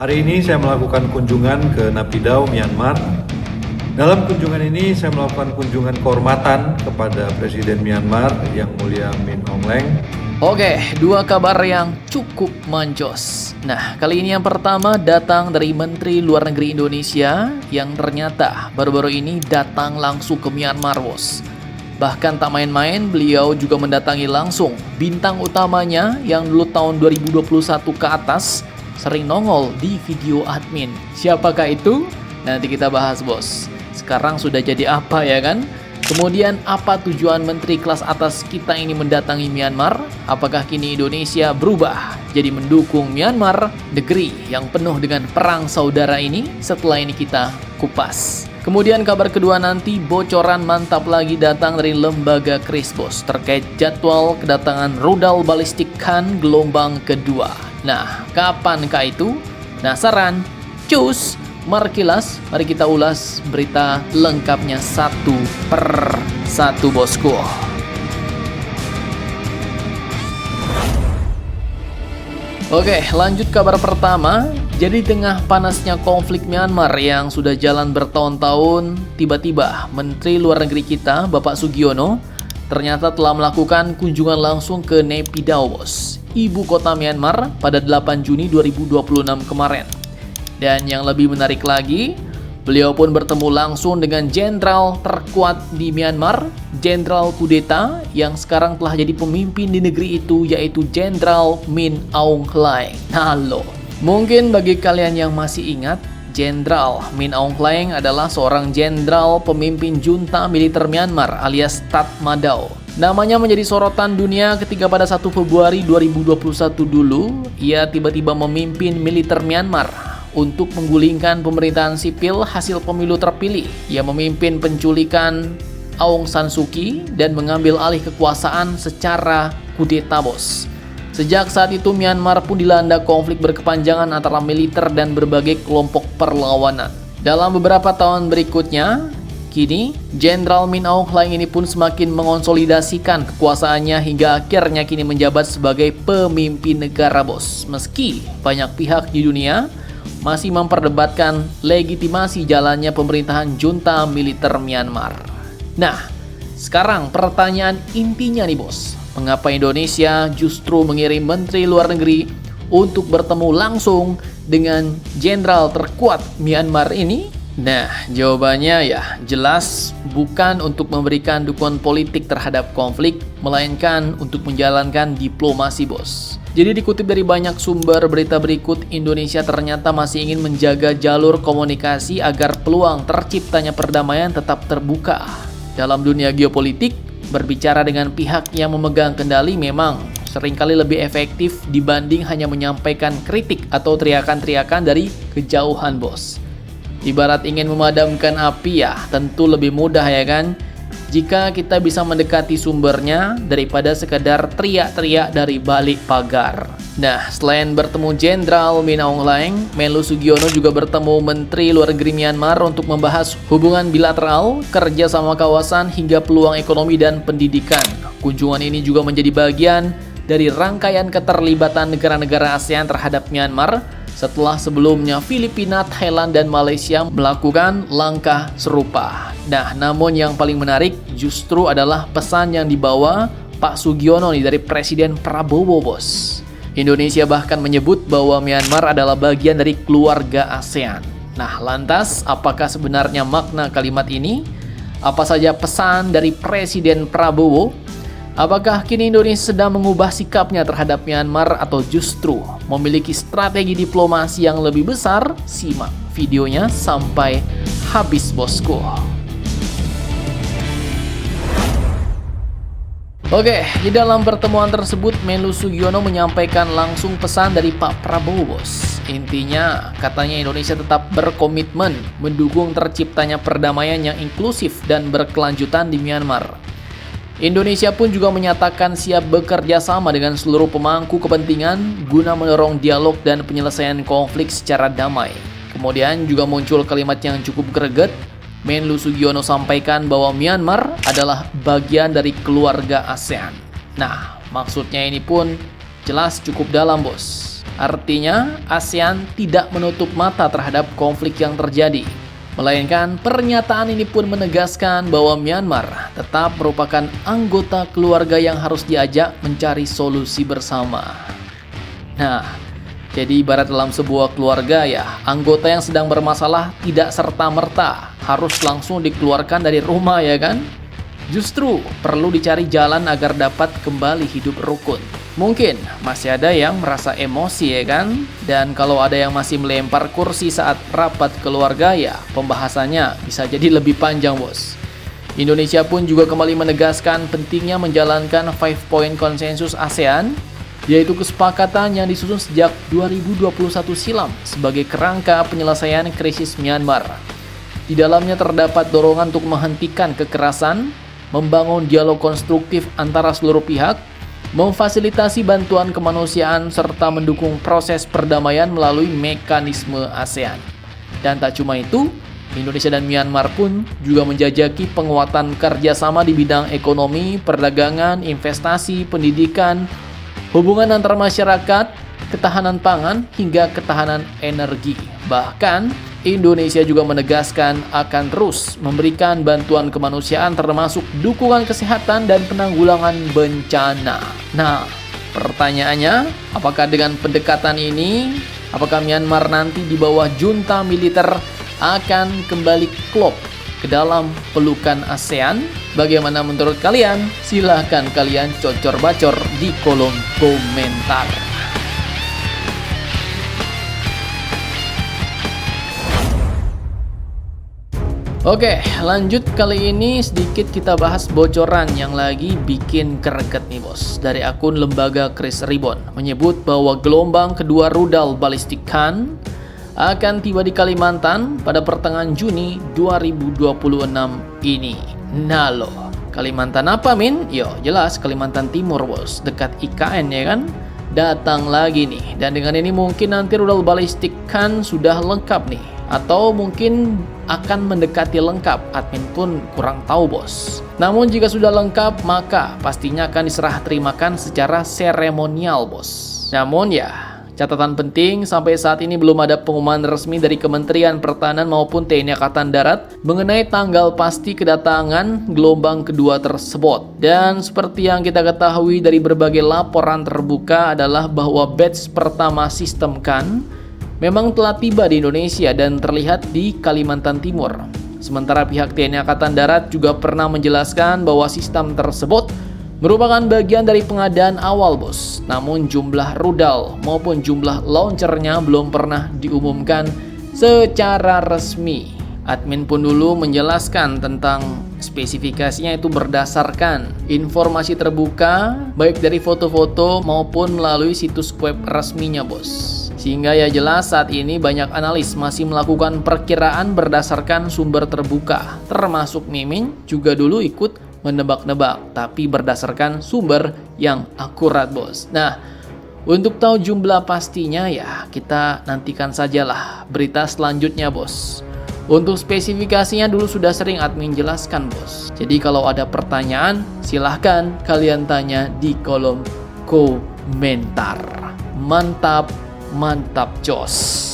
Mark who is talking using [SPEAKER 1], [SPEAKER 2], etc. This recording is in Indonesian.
[SPEAKER 1] Hari ini saya melakukan kunjungan ke Naypyidaw, Myanmar. Dalam kunjungan ini saya melakukan kunjungan kehormatan kepada Presiden Myanmar Yang Mulia Min Aung Hlaing.
[SPEAKER 2] Oke, dua kabar yang cukup manjos. Nah, kali ini yang pertama datang dari Menteri Luar Negeri Indonesia yang ternyata baru-baru ini datang langsung ke Myanmar, bos. Bahkan tak main-main, beliau juga mendatangi langsung bintang utamanya yang dulu tahun 2021 ke atas sering nongol di video admin. Siapakah itu? Nanti kita bahas, bos. Sekarang sudah jadi apa ya kan? Kemudian apa tujuan menteri kelas atas kita ini mendatangi Myanmar? Apakah kini Indonesia berubah jadi mendukung Myanmar, negeri yang penuh dengan perang saudara ini? Setelah ini kita kupas. Kemudian kabar kedua nanti bocoran mantap lagi datang dari lembaga Kris, bos, terkait jadwal kedatangan rudal balistik Khan gelombang kedua. Nah, kapankah itu? Penasaran? Cus! Markilas, mari kita ulas berita lengkapnya satu per satu, bosku. Oke, lanjut kabar pertama. Jadi tengah panasnya konflik Myanmar yang sudah jalan bertahun-tahun, tiba-tiba Menteri Luar Negeri kita, Bapak Sugiono, ternyata telah melakukan kunjungan langsung ke Naypyidaw, bos, ibu kota Myanmar pada 8 Juni 2026 kemarin. Dan yang lebih menarik lagi, beliau pun bertemu langsung dengan jenderal terkuat di Myanmar, jenderal kudeta yang sekarang telah jadi pemimpin di negeri itu, yaitu Jenderal Min Aung Hlaing. Halo. Mungkin bagi kalian yang masih ingat, Jenderal Min Aung Hlaing adalah seorang jenderal pemimpin junta militer Myanmar alias Tatmadaw. Namanya menjadi sorotan dunia ketika pada 1 Februari 2021 dulu, ia tiba-tiba memimpin militer Myanmar untuk menggulingkan pemerintahan sipil hasil pemilu terpilih. Ia memimpin penculikan Aung San Suu Kyi dan mengambil alih kekuasaan secara kudeta, bos. Sejak saat itu Myanmar pun dilanda konflik berkepanjangan antara militer dan berbagai kelompok perlawanan. Dalam beberapa tahun berikutnya, kini Jenderal Min Aung Hlaing ini pun semakin mengonsolidasikan kekuasaannya hingga akhirnya kini menjabat sebagai pemimpin negara, bos. Meski banyak pihak di dunia masih memperdebatkan legitimasi jalannya pemerintahan junta militer Myanmar. Nah, sekarang pertanyaan intinya nih, bos. Mengapa Indonesia justru mengirim Menteri Luar Negeri untuk bertemu langsung dengan jenderal terkuat Myanmar ini? Nah, jawabannya ya jelas bukan untuk memberikan dukungan politik terhadap konflik, melainkan untuk menjalankan diplomasi, bos. Jadi dikutip dari banyak sumber berita berikut, Indonesia ternyata masih ingin menjaga jalur komunikasi agar peluang terciptanya perdamaian tetap terbuka. Dalam dunia geopolitik, berbicara dengan pihak yang memegang kendali memang seringkali lebih efektif dibanding hanya menyampaikan kritik atau teriakan-teriakan dari kejauhan, bos. Ibarat ingin memadamkan api ya, tentu lebih mudah ya kan? Jika kita bisa mendekati sumbernya daripada sekadar teriak-teriak dari balik pagar. Nah, selain bertemu Jenderal Min Aung Hlaing, Menlu Sugiono juga bertemu Menteri Luar Negeri Myanmar untuk membahas hubungan bilateral, kerjasama kawasan, hingga peluang ekonomi dan pendidikan. Kunjungan ini juga menjadi bagian dari rangkaian keterlibatan negara-negara ASEAN terhadap Myanmar, setelah sebelumnya Filipina, Thailand, dan Malaysia melakukan langkah serupa. Nah, namun yang paling menarik justru adalah pesan yang dibawa Pak Sugiono nih dari Presiden Prabowo, bos. Indonesia bahkan menyebut bahwa Myanmar adalah bagian dari keluarga ASEAN. Nah, lantas apakah sebenarnya makna kalimat ini? Apa saja pesan dari Presiden Prabowo? Apakah kini Indonesia sedang mengubah sikapnya terhadap Myanmar atau justru memiliki strategi diplomasi yang lebih besar? Simak videonya sampai habis, bosku. Oke, di dalam pertemuan tersebut Menlu Sugiono menyampaikan langsung pesan dari Pak Prabowo, bos. Intinya, katanya Indonesia tetap berkomitmen mendukung terciptanya perdamaian yang inklusif dan berkelanjutan di Myanmar. Indonesia pun juga menyatakan siap bekerja sama dengan seluruh pemangku kepentingan guna mendorong dialog dan penyelesaian konflik secara damai. Kemudian juga muncul kalimat yang cukup greget. Menlu Sugiono sampaikan bahwa Myanmar adalah bagian dari keluarga ASEAN. Nah, maksudnya ini pun jelas cukup dalam, bos. Artinya, ASEAN tidak menutup mata terhadap konflik yang terjadi. Melainkan, pernyataan ini pun menegaskan bahwa Myanmar tetap merupakan anggota keluarga yang harus diajak mencari solusi bersama. Nah, jadi ibarat dalam sebuah keluarga ya, anggota yang sedang bermasalah tidak serta-merta harus langsung dikeluarkan dari rumah ya kan? Justru perlu dicari jalan agar dapat kembali hidup rukun. Mungkin masih ada yang merasa emosi ya kan? Dan kalau ada yang masih melempar kursi saat rapat keluarga ya, pembahasannya bisa jadi lebih panjang bos. Indonesia pun juga kembali menegaskan pentingnya menjalankan 5-point konsensus ASEAN, yaitu kesepakatan yang disusun sejak 2021 silam sebagai kerangka penyelesaian krisis Myanmar. Di dalamnya terdapat dorongan untuk menghentikan kekerasan, membangun dialog konstruktif antara seluruh pihak, memfasilitasi bantuan kemanusiaan, serta mendukung proses perdamaian melalui mekanisme ASEAN. Dan tak cuma itu, Indonesia dan Myanmar pun juga menjajaki penguatan kerjasama di bidang ekonomi, perdagangan, investasi, pendidikan, hubungan antar masyarakat, ketahanan pangan, hingga ketahanan energi. Bahkan, Indonesia juga menegaskan akan terus memberikan bantuan kemanusiaan termasuk dukungan kesehatan dan penanggulangan bencana. Nah, pertanyaannya, apakah dengan pendekatan ini, apakah Myanmar nanti di bawah junta militer akan kembali klop ke dalam pelukan ASEAN? Bagaimana menurut kalian? Silahkan kalian cocor-bacor di kolom komentar. Oke, lanjut kali ini sedikit kita bahas bocoran yang lagi bikin greget nih bos. Dari akun lembaga Chris Ribbon menyebut bahwa gelombang kedua rudal balistik Khan akan tiba di Kalimantan pada pertengahan Juni 2026 ini. Nah loh, Kalimantan apa Min? Yo, jelas Kalimantan Timur bos, dekat IKN ya kan? Datang lagi nih, dan dengan ini mungkin nanti rudal balistik Khan sudah lengkap nih, atau mungkin akan mendekati lengkap. Admin pun kurang tahu bos. Namun jika sudah lengkap, maka pastinya akan diserah terimakan secara seremonial bos. Namun ya, catatan penting, sampai saat ini belum ada pengumuman resmi dari Kementerian Pertahanan maupun TNI Angkatan Darat mengenai tanggal pasti kedatangan gelombang kedua tersebut. Dan seperti yang kita ketahui dari berbagai laporan terbuka adalah bahwa batch pertama sistem Khan memang telah tiba di Indonesia dan terlihat di Kalimantan Timur. Sementara pihak TNI Angkatan Darat juga pernah menjelaskan bahwa sistem tersebut merupakan bagian dari pengadaan awal bos. Namun jumlah rudal maupun jumlah launchernya belum pernah diumumkan secara resmi. Admin pun dulu menjelaskan tentang spesifikasinya itu berdasarkan informasi terbuka baik dari foto-foto maupun melalui situs web resminya bos. Sehingga ya jelas saat ini banyak analis masih melakukan perkiraan berdasarkan sumber terbuka. Termasuk Mimin juga dulu ikut menebak-nebak, tapi berdasarkan sumber yang akurat bos. Nah, untuk tahu jumlah pastinya ya kita nantikan sajalah berita selanjutnya bos. Untuk spesifikasinya dulu sudah sering admin jelaskan bos. Jadi kalau ada pertanyaan silahkan kalian tanya di kolom komentar. Mantap, mantap jos.